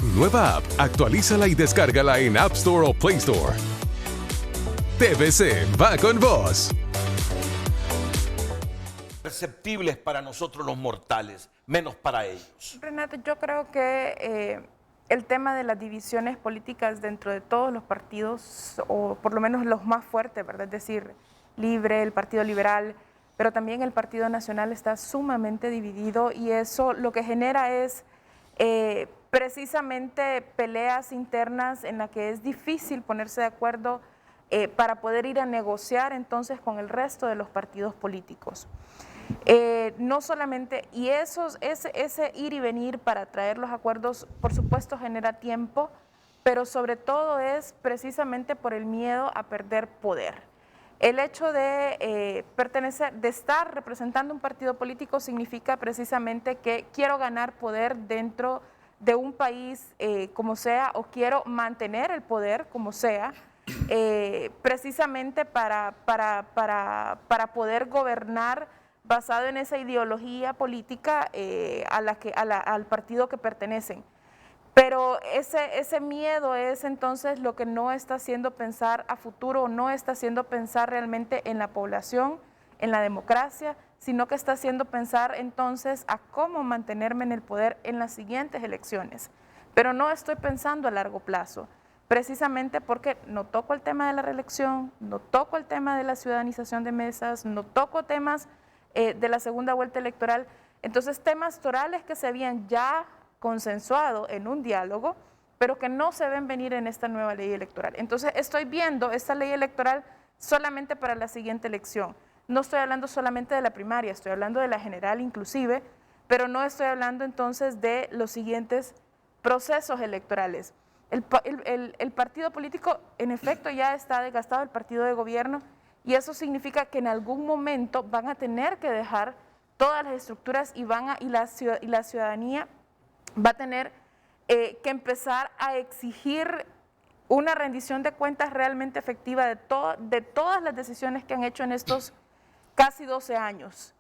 Nueva app. Actualízala y descárgala en App Store o Play Store. TVC va con vos. Perceptibles para nosotros los mortales, menos para ellos. Renato, yo creo que el tema de las divisiones políticas dentro de todos los partidos, o por lo menos los más fuertes, ¿verdad? Es decir, Libre, el Partido Liberal, pero también el Partido Nacional está sumamente dividido, y eso lo que genera es precisamente peleas internas en las que es difícil ponerse de acuerdo para poder ir a negociar entonces con el resto de los partidos políticos. No solamente, y ese ir y venir para traer los acuerdos, por supuesto, genera tiempo, pero sobre todo es precisamente por el miedo a perder poder. El hecho de pertenecer, de estar representando un partido político significa precisamente que quiero ganar poder dentro de un país como sea, o quiero mantener el poder como sea, precisamente para poder gobernar basado en esa ideología política al partido que pertenecen. Pero ese miedo es entonces lo que no está haciendo pensar a futuro, no está haciendo pensar realmente en la población, en la democracia, sino que está haciendo pensar entonces a cómo mantenerme en el poder en las siguientes elecciones. Pero no estoy pensando a largo plazo, precisamente porque no toco el tema de la reelección, no toco el tema de la ciudadanización de mesas, no toco temas de la segunda vuelta electoral. Entonces, temas torales que se habían ya consensuado en un diálogo, pero que no se ven venir en esta nueva ley electoral. Entonces, estoy viendo esta ley electoral solamente para la siguiente elección. No estoy hablando solamente de la primaria, estoy hablando de la general inclusive, pero no estoy hablando entonces de los siguientes procesos electorales. El partido político, en efecto, ya está desgastado, el partido de gobierno, y eso significa que en algún momento van a tener que dejar todas las estructuras y la ciudadanía va a tener que empezar a exigir una rendición de cuentas realmente efectiva de todas las decisiones que han hecho en estos casi 12 años.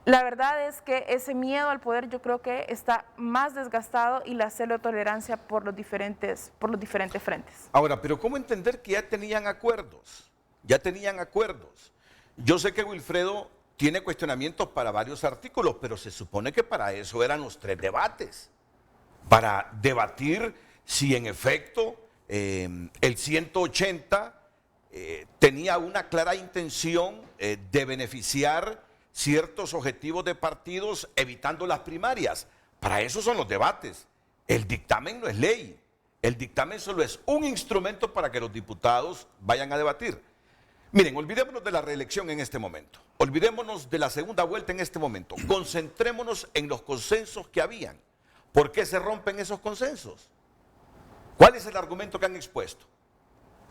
La verdad es que ese miedo al poder yo creo que está más desgastado, y la cero tolerancia por los diferentes frentes. Ahora, pero ¿cómo entender que ya tenían acuerdos? Ya tenían acuerdos. Yo sé que Wilfredo tiene cuestionamientos para varios artículos, pero se supone que para eso eran los 3 debates. Para debatir si en efecto el 180 tenía una clara intención de beneficiar ciertos objetivos de partidos evitando las primarias. Para eso son los debates. El dictamen no es ley. El dictamen solo es un instrumento para que los diputados vayan a debatir. Miren, olvidémonos de la reelección en este momento. Olvidémonos de la segunda vuelta en este momento. Concentrémonos en los consensos que habían. ¿Por qué se rompen esos consensos? ¿Cuál es el argumento que han expuesto?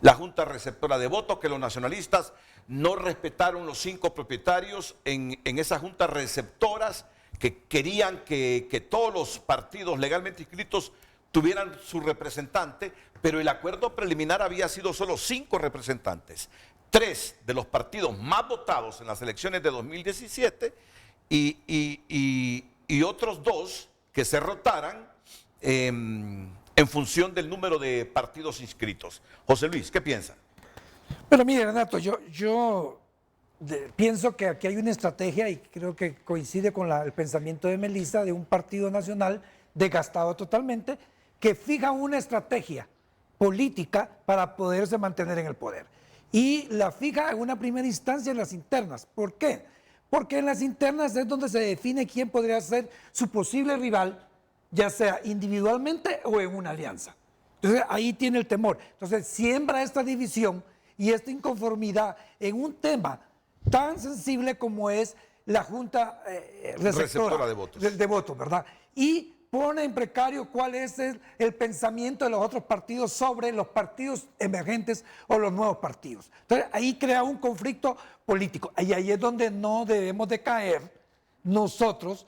La Junta Receptora de Votos, que los nacionalistas no respetaron los 5 propietarios en esas juntas receptoras, que querían que todos los partidos legalmente inscritos tuvieran su representante, pero el acuerdo preliminar había sido solo 5 representantes. 3 de los partidos más votados en las elecciones de 2017 y otros 2 que se rotaran en función del número de partidos inscritos. José Luis, ¿qué piensa? Pero mire, Renato, yo pienso que aquí hay una estrategia, y creo que coincide con el pensamiento de Melissa, de un partido nacional desgastado totalmente, que fija una estrategia política para poderse mantener en el poder. Y la fija en una primera instancia en las internas. ¿Por qué? Porque en las internas es donde se define quién podría ser su posible rival, ya sea individualmente o en una alianza. Entonces ahí tiene el temor. Entonces siembra esta división y esta inconformidad en un tema tan sensible como es la Junta receptora de votos, ¿verdad? Y pone en precario cuál es el pensamiento de los otros partidos sobre los partidos emergentes o los nuevos partidos. Entonces ahí crea un conflicto político, y ahí es donde no debemos de caer nosotros,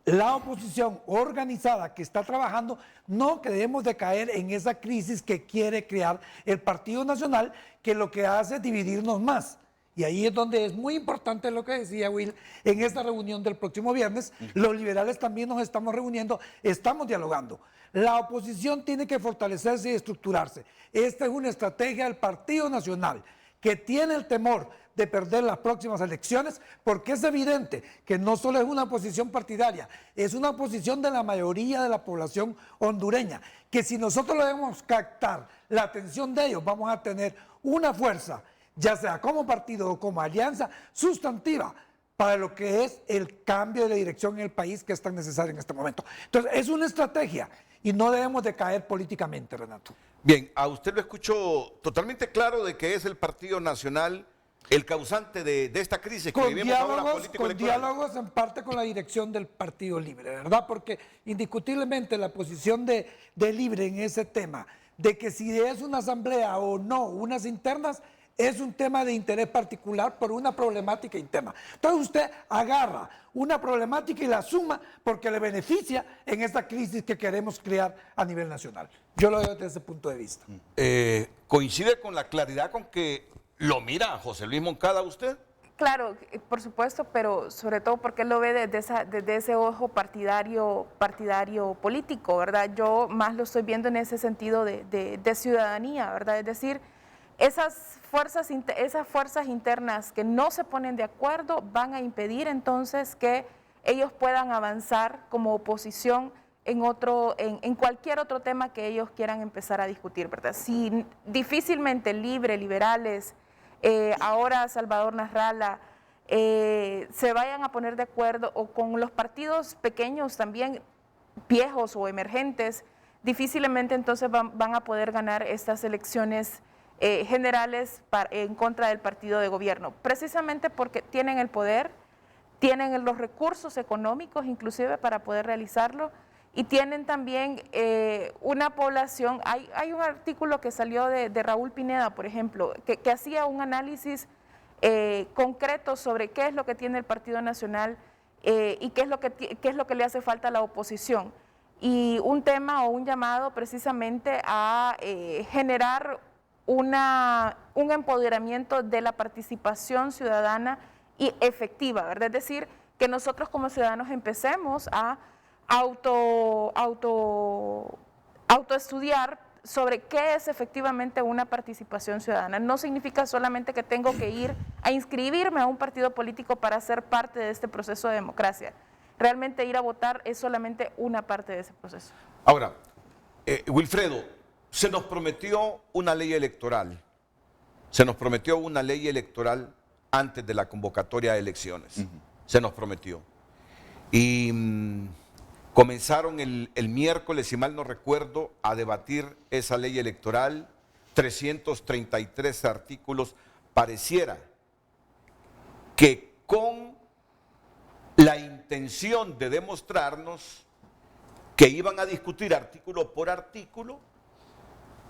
la oposición organizada que está trabajando, no que debemos de caer en esa crisis que quiere crear el Partido Nacional, que lo que hace es dividirnos más. Y ahí es donde es muy importante lo que decía Will, en esta reunión del próximo viernes, los liberales también nos estamos reuniendo, estamos dialogando. La oposición tiene que fortalecerse y estructurarse. Esta es una estrategia del Partido Nacional, que tiene el temor de perder las próximas elecciones, porque es evidente que no solo es una posición partidaria, es una posición de la mayoría de la población hondureña, que si nosotros debemos captar la atención de ellos, vamos a tener una fuerza, ya sea como partido o como alianza sustantiva, para lo que es el cambio de dirección en el país que es tan necesario en este momento. Entonces, es una estrategia y no debemos de caer políticamente, Renato. Bien, a usted lo escucho totalmente claro de que es el Partido Nacional el causante de esta crisis que vivimos ahora político-electoral. Diálogos en parte con la dirección del Partido Libre, ¿verdad? Porque indiscutiblemente la posición de Libre en ese tema, de que si es una asamblea o no, unas internas, es un tema de interés particular por una problemática interna. Entonces usted agarra una problemática y la suma porque le beneficia en esta crisis que queremos crear a nivel nacional. Yo lo veo desde ese punto de vista. ¿Coincide con la claridad con que lo mira José Luis Moncada usted? Claro, por supuesto, pero sobre todo porque él lo ve desde ese ojo partidario político, ¿verdad? Yo más lo estoy viendo en ese sentido de ciudadanía, ¿verdad? Es decir, esas fuerzas internas que no se ponen de acuerdo van a impedir entonces que ellos puedan avanzar como oposición en cualquier otro tema que ellos quieran empezar a discutir, ¿verdad? Si difícilmente Libre, liberales, ahora Salvador Nasralla, se vayan a poner de acuerdo, o con los partidos pequeños también, viejos o emergentes, difícilmente entonces van a poder ganar estas elecciones generales en contra del partido de gobierno, precisamente porque tienen el poder, tienen los recursos económicos inclusive para poder realizarlo, y tienen también una población. Hay un artículo que salió de Raúl Pineda, por ejemplo, que hacía un análisis concreto sobre qué es lo que tiene el Partido Nacional y qué es lo que le hace falta a la oposición. Y un tema o un llamado precisamente a generar un empoderamiento de la participación ciudadana y efectiva, ¿verdad? Es decir, que nosotros como ciudadanos empecemos a autoestudiar sobre qué es efectivamente una participación ciudadana. No significa solamente que tengo que ir a inscribirme a un partido político para ser parte de este proceso de democracia. Realmente ir a votar es solamente una parte de ese proceso. Ahora, Wilfredo, se nos prometió una ley electoral. Se nos prometió una ley electoral antes de la convocatoria de elecciones. Se nos prometió. Y comenzaron el miércoles, si mal no recuerdo, a debatir esa ley electoral, 333 artículos. Pareciera que con la intención de demostrarnos que iban a discutir artículo por artículo,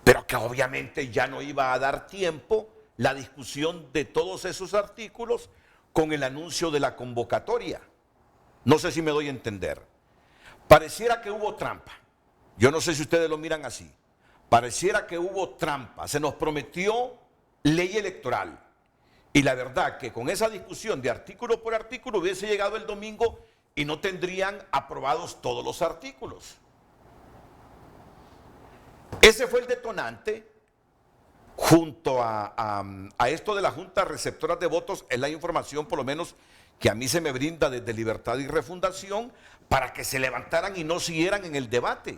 pero que obviamente ya no iba a dar tiempo la discusión de todos esos artículos con el anuncio de la convocatoria. No sé si me doy a entender. Pareciera que hubo trampa. Yo no sé si ustedes lo miran así. Pareciera que hubo trampa. Se nos prometió ley electoral. Y la verdad que con esa discusión de artículo por artículo hubiese llegado el domingo y no tendrían aprobados todos los artículos. Ese fue el detonante junto a esto de la Junta Receptora de Votos. Es la información por lo menos que a mí se me brinda desde Libertad y Refundación, para que se levantaran y no siguieran en el debate.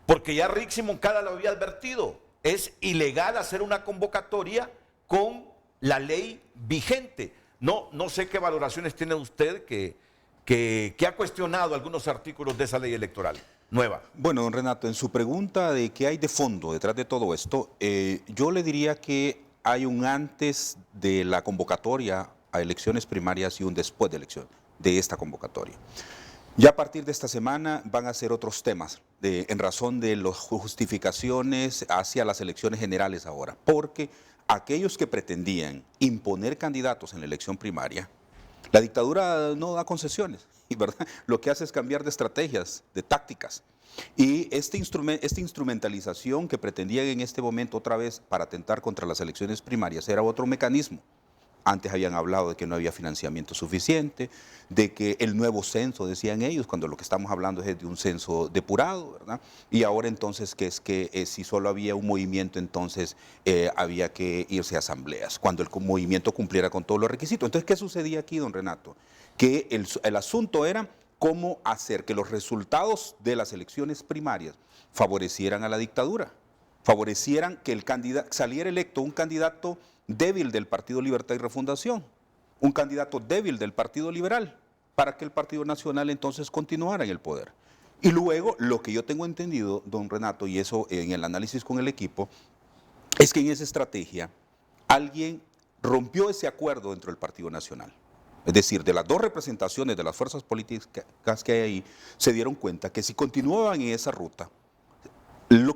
Porque ya Rixi Moncada lo había advertido, es ilegal hacer una convocatoria con la ley vigente. No sé qué valoraciones tiene usted que ha cuestionado algunos artículos de esa ley electoral nueva. Bueno, don Renato, en su pregunta de qué hay de fondo detrás de todo esto, yo le diría que hay un antes de la convocatoria a elecciones primarias y un después de elección de esta convocatoria. Ya a partir de esta semana van a ser otros temas en razón de las justificaciones hacia las elecciones generales ahora, porque aquellos que pretendían imponer candidatos en la elección primaria, la dictadura no da concesiones, ¿verdad? Lo que hace es cambiar de estrategias, de tácticas. Y esta instrumentalización que pretendían en este momento otra vez para atentar contra las elecciones primarias era otro mecanismo. Antes habían hablado de que no había financiamiento suficiente, de que el nuevo censo, decían ellos, cuando lo que estamos hablando es de un censo depurado, ¿verdad? Y ahora entonces que es que si solo había un movimiento, entonces había que irse a asambleas, cuando el movimiento cumpliera con todos los requisitos. Entonces, ¿qué sucedía aquí, don Renato? Que el asunto era cómo hacer que los resultados de las elecciones primarias favorecieran a la dictadura, favorecieran que saliera electo un candidato débil del Partido Libertad y Refundación, un candidato débil del Partido Liberal, para que el Partido Nacional entonces continuara en el poder. Y luego, lo que yo tengo entendido, don Renato, y eso en el análisis con el equipo, es que en esa estrategia alguien rompió ese acuerdo dentro del Partido Nacional. Es decir, de las dos representaciones de las fuerzas políticas que hay ahí, se dieron cuenta que si continuaban en esa ruta,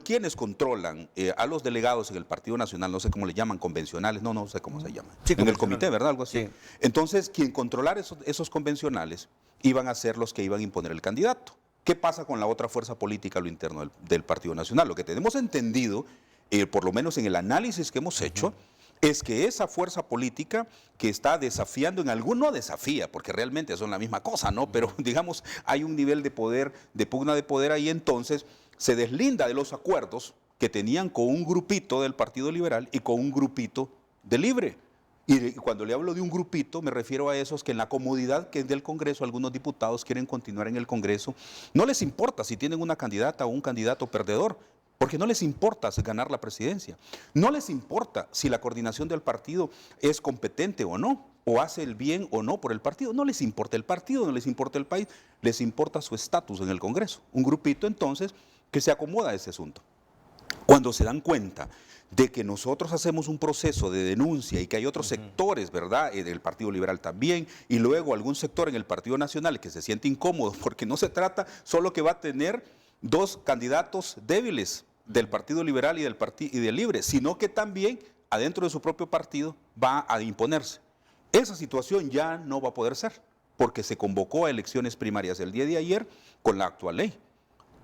quienes controlan a los delegados en el Partido Nacional, no sé cómo le llaman, convencionales, no sé cómo se llaman, sí, en el comité, ¿verdad? Algo así. Sí. Entonces, quien controlara esos convencionales iban a ser los que iban a imponer el candidato. ¿Qué pasa con la otra fuerza política a lo interno del Partido Nacional? Lo que tenemos entendido, por lo menos en el análisis que hemos hecho, es que esa fuerza política que está desafiando en algún, no desafía, porque realmente son la misma cosa, ¿no? Pero digamos, hay un nivel de poder, de pugna de poder ahí, entonces se deslinda de los acuerdos que tenían con un grupito del Partido Liberal y con un grupito de Libre. Y cuando le hablo de un grupito, me refiero a esos que en la comodidad que es del Congreso, algunos diputados quieren continuar en el Congreso. No les importa si tienen una candidata o un candidato perdedor, porque no les importa ganar la presidencia. No les importa si la coordinación del partido es competente o no, o hace el bien o no por el partido. No les importa el partido, no les importa el país, les importa su estatus en el Congreso. Un grupito entonces que se acomoda a ese asunto. Cuando se dan cuenta de que nosotros hacemos un proceso de denuncia y que hay otros sectores, ¿verdad?, del Partido Liberal también, y luego algún sector en el Partido Nacional que se siente incómodo porque no se trata solo que va a tener dos candidatos débiles del Partido Liberal y del Libre, sino que también adentro de su propio partido va a imponerse. Esa situación ya no va a poder ser, porque se convocó a elecciones primarias el día de ayer con la actual ley.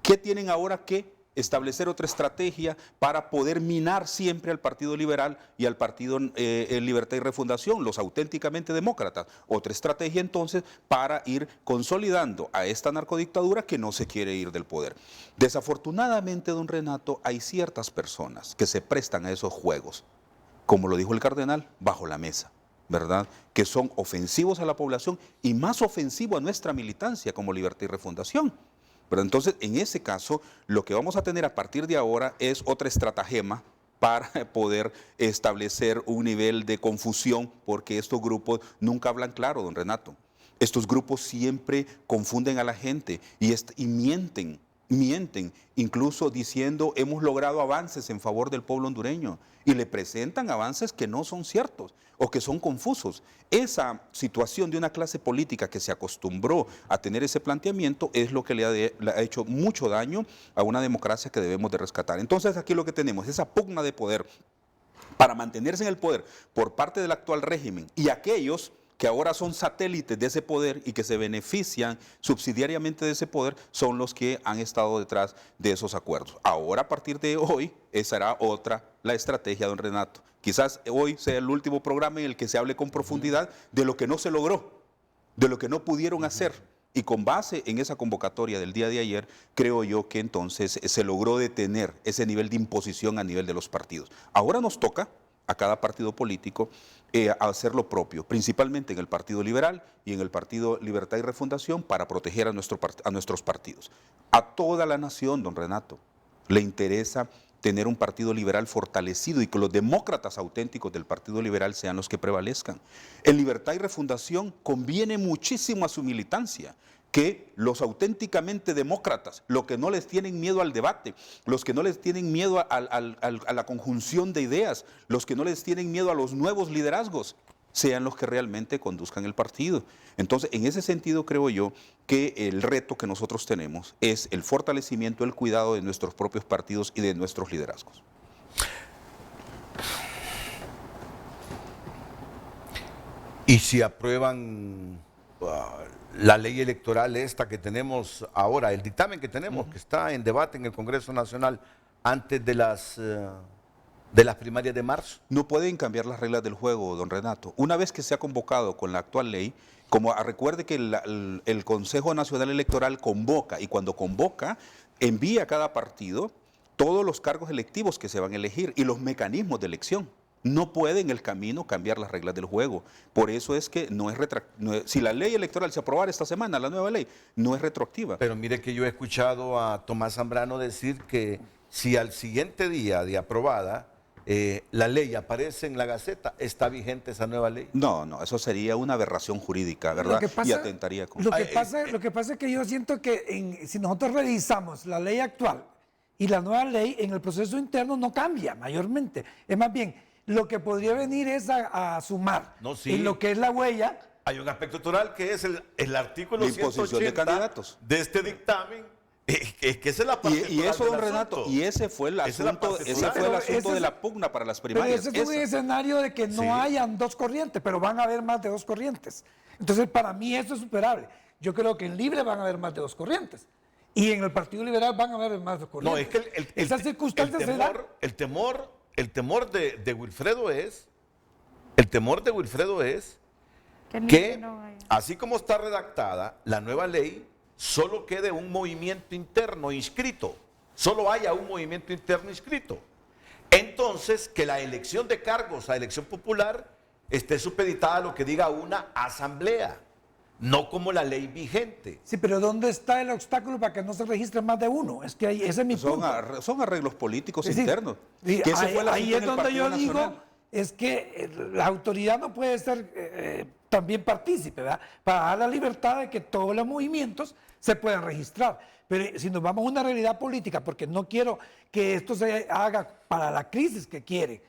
¿Qué tienen ahora que establecer otra estrategia para poder minar siempre al Partido Liberal y al Partido Libertad y Refundación, los auténticamente demócratas? Otra estrategia entonces para ir consolidando a esta narcodictadura que no se quiere ir del poder. Desafortunadamente, don Renato, hay ciertas personas que se prestan a esos juegos, como lo dijo el cardenal, bajo la mesa, ¿verdad?, que son ofensivos a la población y más ofensivos a nuestra militancia como Libertad y Refundación. Pero entonces, en ese caso, lo que vamos a tener a partir de ahora es otra estratagema para poder establecer un nivel de confusión, porque estos grupos nunca hablan claro, don Renato. Estos grupos siempre confunden a la gente y mienten, incluso diciendo hemos logrado avances en favor del pueblo hondureño y le presentan avances que no son ciertos o que son confusos. Esa situación de una clase política que se acostumbró a tener ese planteamiento es lo que le ha hecho mucho daño a una democracia que debemos de rescatar. Entonces aquí lo que tenemos es esa pugna de poder para mantenerse en el poder por parte del actual régimen y aquellos que ahora son satélites de ese poder y que se benefician subsidiariamente de ese poder, son los que han estado detrás de esos acuerdos. Ahora, a partir de hoy, será otra la estrategia, don Renato. Quizás hoy sea el último programa en el que se hable con profundidad de lo que no se logró, de lo que no pudieron hacer. Y con base en esa convocatoria del día de ayer, creo yo que entonces se logró detener ese nivel de imposición a nivel de los partidos. Ahora nos toca a cada partido político a hacer lo propio, principalmente en el Partido Liberal y en el Partido Libertad y Refundación, para proteger a nuestros partidos. A toda la nación, don Renato, le interesa tener un partido liberal fortalecido y que los demócratas auténticos del Partido Liberal sean los que prevalezcan. En Libertad y Refundación conviene muchísimo a su militancia que los auténticamente demócratas, los que no les tienen miedo al debate, los que no les tienen miedo a la conjunción de ideas, los que no les tienen miedo a los nuevos liderazgos, sean los que realmente conduzcan el partido. Entonces, en ese sentido, creo yo que el reto que nosotros tenemos es el fortalecimiento, el cuidado de nuestros propios partidos y de nuestros liderazgos. ¿Y si aprueban la ley electoral esta que tenemos ahora, el dictamen que tenemos, que está en debate en el Congreso Nacional antes de las de las primarias de marzo. No pueden cambiar las reglas del juego, don Renato. Una vez que se ha convocado con la actual ley, recuerde que el Consejo Nacional Electoral convoca, y cuando convoca, envía a cada partido todos los cargos electivos que se van a elegir y los mecanismos de elección. No puede en el camino cambiar las reglas del juego. Por eso es que si la ley electoral se aprobara esta semana, la nueva ley, no es retroactiva. Pero mire que yo he escuchado a Tomás Zambrano decir que si al siguiente día de aprobada la ley aparece en la Gaceta, está vigente esa nueva ley. No, eso sería una aberración jurídica, ¿verdad? Y atentaría con... Lo que pasa es que yo siento que si nosotros revisamos la ley actual y la nueva ley, en el proceso interno no cambia mayormente. Es más bien, lo que podría venir es a sumar en lo que es la huella. Hay un aspecto electoral que es el artículo La imposición 180 de candidatos de este dictamen. Es que esa es la parte y eso, don del Renato, asunto. y ese fue el asunto, de la pugna para las primarias. Pero ese es un escenario de que no hayan dos corrientes, pero van a haber más de dos corrientes. Entonces, para mí eso es superable. Yo creo que en Libre van a haber más de dos corrientes. Y en el Partido Liberal van a haber más de dos corrientes. No, es que esas circunstancias se dan. El temor de Wilfredo es, que así como está redactada la nueva ley, solo quede un movimiento interno inscrito, solo haya un movimiento interno inscrito. Entonces, que la elección de cargos a elección popular esté supeditada a lo que diga una asamblea, no como la ley vigente. Sí, pero ¿dónde está el obstáculo para que no se registre más de uno? Es que ese es mi punto. Son arreglos políticos Es decir, internos. ahí es donde yo digo, es que la autoridad no puede ser también partícipe, ¿verdad? Para dar la libertad de que todos los movimientos se puedan registrar. Pero si nos vamos a una realidad política, porque no quiero que esto se haga para la crisis que quiere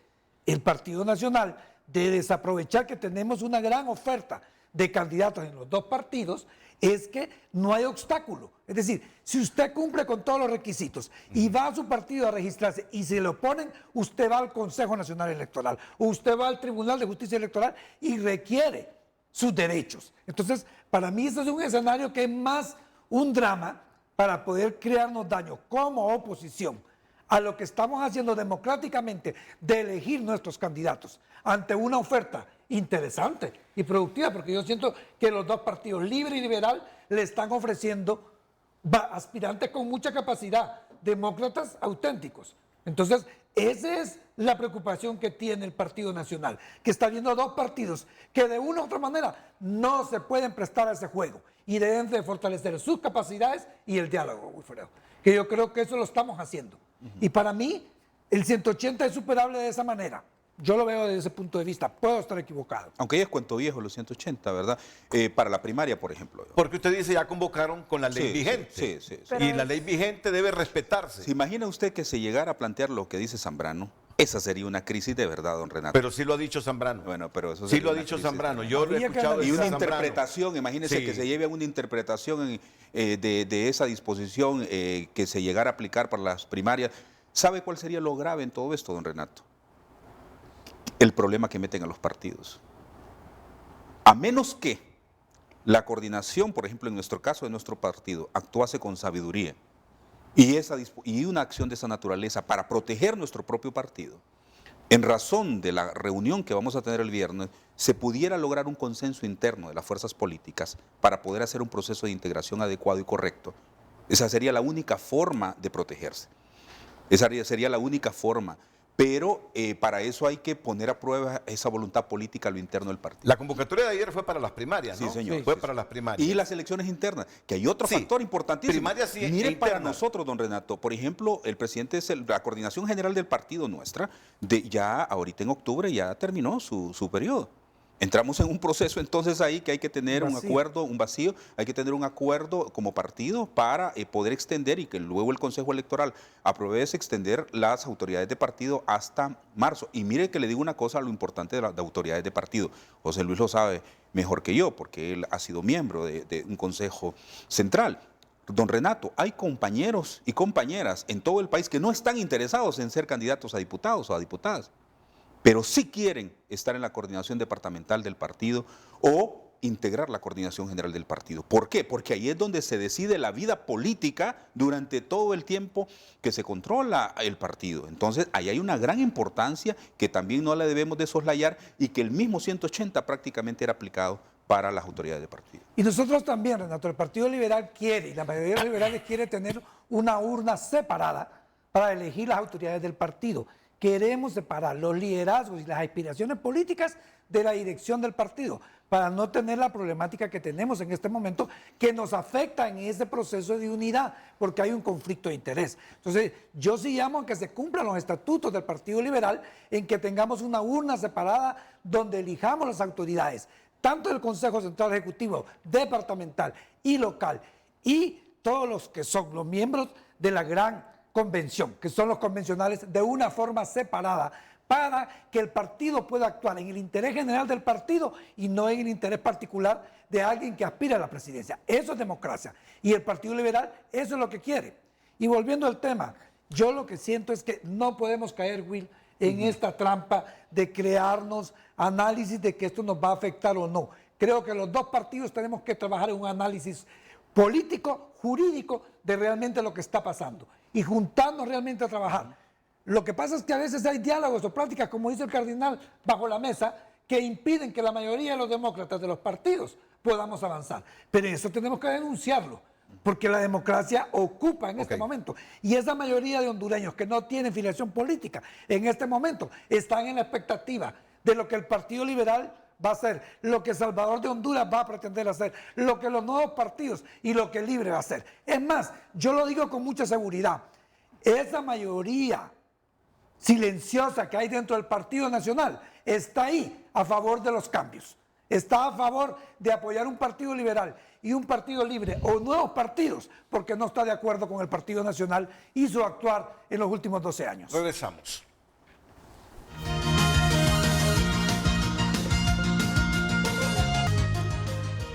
el Partido Nacional, de desaprovechar que tenemos una gran oferta de candidatos en los dos partidos, es que no hay obstáculo. Es decir, si usted cumple con todos los requisitos y va a su partido a registrarse y se lo ponen, usted va al Consejo Nacional Electoral o usted va al Tribunal de Justicia Electoral y requiere sus derechos. Entonces, para mí eso es un escenario que es más un drama para poder crearnos daño como oposición a lo que estamos haciendo democráticamente de elegir nuestros candidatos ante una oferta interesante y productiva, porque yo siento que los dos partidos, Libre y Liberal, le están ofreciendo aspirantes con mucha capacidad, demócratas auténticos. Entonces, esa es la preocupación que tiene el Partido Nacional, que está viendo dos partidos que de una u otra manera no se pueden prestar a ese juego y deben de fortalecer sus capacidades y el diálogo, Wilfredo, que yo creo que eso lo estamos haciendo. Y para mí, el 180 es superable de esa manera. Yo lo veo desde ese punto de vista. Puedo estar equivocado. Aunque ya es cuento viejo los 180, ¿verdad? Para la primaria, por ejemplo. Porque usted dice ya convocaron con la ley vigente. Sí. Y la ley vigente debe respetarse. ¿Se imagina usted que se llegara a plantear lo que dice Zambrano? Esa sería una crisis de verdad, don Renato. Pero sí lo ha dicho Zambrano. Bueno, pero eso sí lo ha dicho Zambrano. Yo lo he escuchado. Y una interpretación, imagínese que se lleve a una interpretación de esa disposición que se llegara a aplicar para las primarias. ¿Sabe cuál sería lo grave en todo esto, don Renato? El problema que meten a los partidos. A menos que la coordinación, por ejemplo, en nuestro caso de nuestro partido, actuase con sabiduría y una acción de esa naturaleza para proteger nuestro propio partido, en razón de la reunión que vamos a tener el viernes, se pudiera lograr un consenso interno de las fuerzas políticas para poder hacer un proceso de integración adecuado y correcto. Esa sería la única forma de protegerse. Esa sería la única forma. Pero para eso hay que poner a prueba esa voluntad política a lo interno del partido. La convocatoria de ayer fue para las primarias, ¿no? Sí, señor. Fue para las primarias. Y las elecciones internas, que hay otro factor importantísimo. Primarias sí, Mire, internas. para nosotros, don Renato, por ejemplo, el presidente, la coordinación general del partido nuestra, ya ahorita en octubre ya terminó su periodo. Entramos en un proceso entonces ahí que hay que tener un acuerdo, un vacío, hay que tener un acuerdo como partido para poder extender y que luego el Consejo Electoral apruebe extender las autoridades de partido hasta marzo. Y mire que le digo una cosa, lo importante de las autoridades de partido. José Luis lo sabe mejor que yo porque él ha sido miembro de un Consejo Central. Don Renato, hay compañeros y compañeras en todo el país que no están interesados en ser candidatos a diputados o a diputadas, pero sí quieren estar en la coordinación departamental del partido o integrar la coordinación general del partido. ¿Por qué? Porque ahí es donde se decide la vida política durante todo el tiempo que se controla el partido. Entonces, ahí hay una gran importancia que también no la debemos de soslayar y que el mismo 180 prácticamente era aplicado para las autoridades del partido. Y nosotros también, Renato, el Partido Liberal quiere, y la mayoría de los liberales quiere tener una urna separada para elegir las autoridades del partido. Queremos separar los liderazgos y las aspiraciones políticas de la dirección del partido, para no tener la problemática que tenemos en este momento, que nos afecta en ese proceso de unidad, porque hay un conflicto de interés. Entonces, yo sí llamo a que se cumplan los estatutos del Partido Liberal, en que tengamos una urna separada donde elijamos las autoridades, tanto del Consejo Central Ejecutivo, departamental y local, y todos los que son los miembros de la gran convención, que son los convencionales, de una forma separada, para que el partido pueda actuar en el interés general del partido y no en el interés particular de alguien que aspira a la presidencia. Eso es democracia. Y el Partido Liberal eso es lo que quiere. Y volviendo al tema, yo lo que siento es que no podemos caer, Will, en esta trampa de crearnos análisis de que esto nos va a afectar o no. Creo que los dos partidos tenemos que trabajar en un análisis político, jurídico, de realmente lo que está pasando y juntarnos realmente a trabajar. Lo que pasa es que a veces hay diálogos o pláticas, como dice el cardenal, bajo la mesa, que impiden que la mayoría de los demócratas de los partidos podamos avanzar. Pero eso tenemos que denunciarlo, porque la democracia ocupa en este momento. Y esa mayoría de hondureños que no tienen filiación política en este momento están en la expectativa de lo que el Partido Liberal va a hacer, lo que Salvador de Honduras va a pretender hacer, lo que los nuevos partidos y lo que el Libre va a hacer. Es más, yo lo digo con mucha seguridad, esa mayoría silenciosa que hay dentro del Partido Nacional está ahí a favor de los cambios, está a favor de apoyar un partido liberal y un partido libre o nuevos partidos, porque no está de acuerdo con el Partido Nacional y su actuar en los últimos 12 años. Regresamos.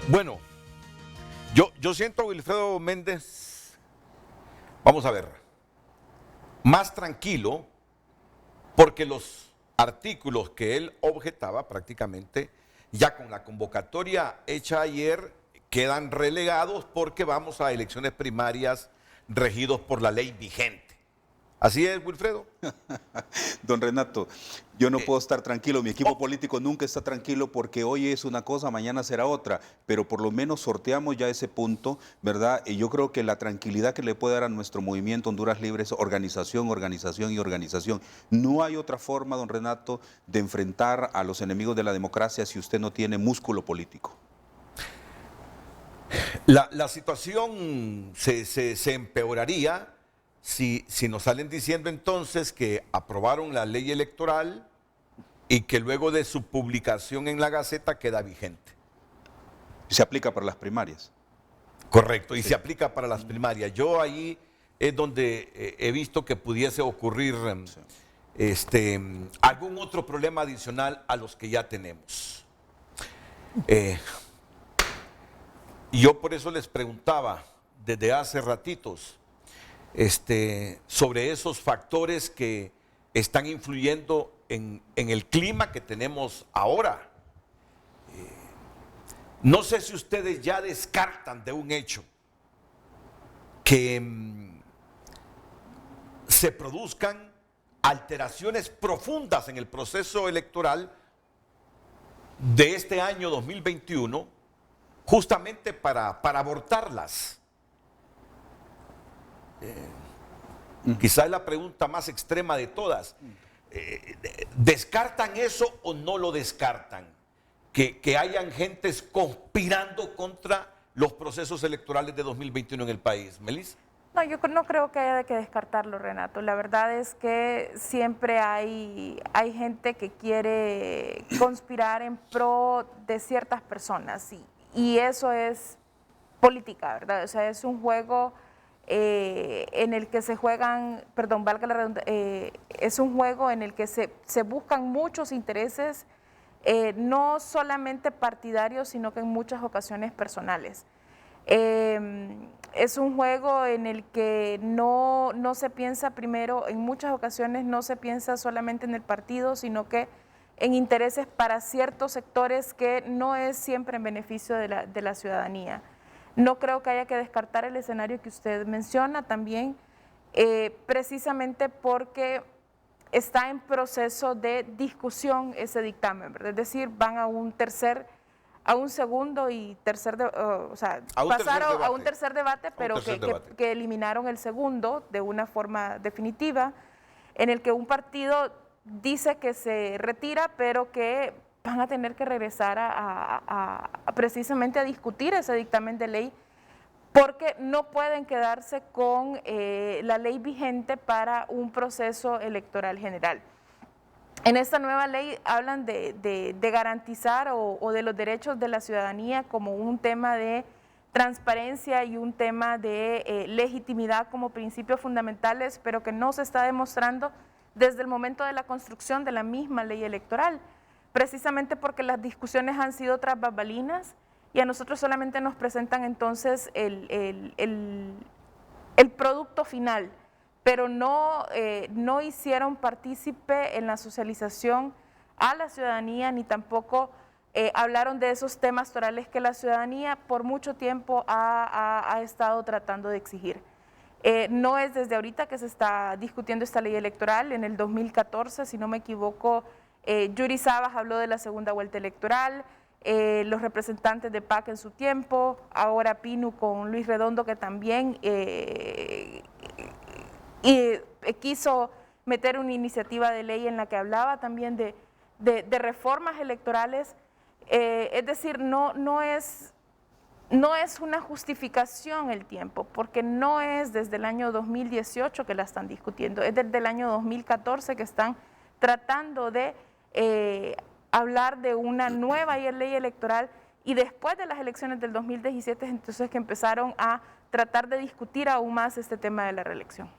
Bueno, yo siento a Wilfredo Méndez, vamos a ver, más tranquilo, porque los artículos que él objetaba prácticamente, ya con la convocatoria hecha ayer, quedan relegados porque vamos a elecciones primarias regidos por la ley vigente. ¿Así es, Wilfredo? Don Renato, yo no puedo estar tranquilo, mi equipo político nunca está tranquilo porque hoy es una cosa, mañana será otra, pero por lo menos sorteamos ya ese punto, ¿verdad? Y yo creo que la tranquilidad que le puede dar a nuestro movimiento Honduras Libre es organización, organización y organización. No hay otra forma, don Renato, de enfrentar a los enemigos de la democracia si usted no tiene músculo político. La situación se empeoraría si nos salen diciendo entonces que aprobaron la ley electoral y que luego de su publicación en la Gaceta queda vigente. Se aplica para las primarias. Correcto, y se aplica para las primarias. Yo ahí es donde he visto que pudiese ocurrir algún otro problema adicional a los que ya tenemos. Yo por eso les preguntaba desde hace ratitos sobre esos factores que están influyendo en el clima que tenemos ahora. No sé si ustedes ya descartan de un hecho que se produzcan alteraciones profundas en el proceso electoral de este año 2021, justamente para abortarlas. Quizá es la pregunta más extrema de todas. ¿Descartan eso o no lo descartan? Que hayan gentes conspirando contra los procesos electorales de 2021 en el país. ¿Melissa? No, yo no creo que haya que descartarlo, Renato. La verdad es que siempre hay gente que quiere conspirar en pro de ciertas personas y eso es política, ¿verdad? O sea, es un juego en el que se juegan, perdón, valga la redundancia, es un juego en el que se buscan muchos intereses, no solamente partidarios, sino que en muchas ocasiones personales. Es un juego en el que no se piensa primero, en muchas ocasiones no se piensa solamente en el partido, sino que en intereses para ciertos sectores que no es siempre en beneficio de la ciudadanía. No creo que haya que descartar el escenario que usted menciona también, precisamente porque está en proceso de discusión ese dictamen, ¿verdad? Es decir, van a un segundo y tercer, pasaron a un tercer debate, pero que eliminaron el segundo de una forma definitiva, en el que un partido dice que se retira, pero que van a tener que regresar precisamente a discutir ese dictamen de ley, porque no pueden quedarse con la ley vigente para un proceso electoral general. En esta nueva ley hablan de garantizar o de los derechos de la ciudadanía como un tema de transparencia y un tema de legitimidad como principios fundamentales, pero que no se está demostrando desde el momento de la construcción de la misma ley electoral, precisamente porque las discusiones han sido tras bambalinas y a nosotros solamente nos presentan entonces el producto final, pero no hicieron partícipe en la socialización a la ciudadanía, ni tampoco hablaron de esos temas torales que la ciudadanía por mucho tiempo ha estado tratando de exigir. No es desde ahorita que se está discutiendo esta ley electoral. En el 2014, si no me equivoco, Yuri Sabas habló de la segunda vuelta electoral, los representantes de PAC en su tiempo, ahora Pinu con Luis Redondo, que también quiso meter una iniciativa de ley en la que hablaba también de reformas electorales. Es decir, no es una justificación el tiempo, porque no es desde el año 2018 que la están discutiendo, es desde el año 2014 que están tratando de hablar de una nueva ley electoral, y después de las elecciones del 2017 entonces que empezaron a tratar de discutir aún más este tema de la reelección.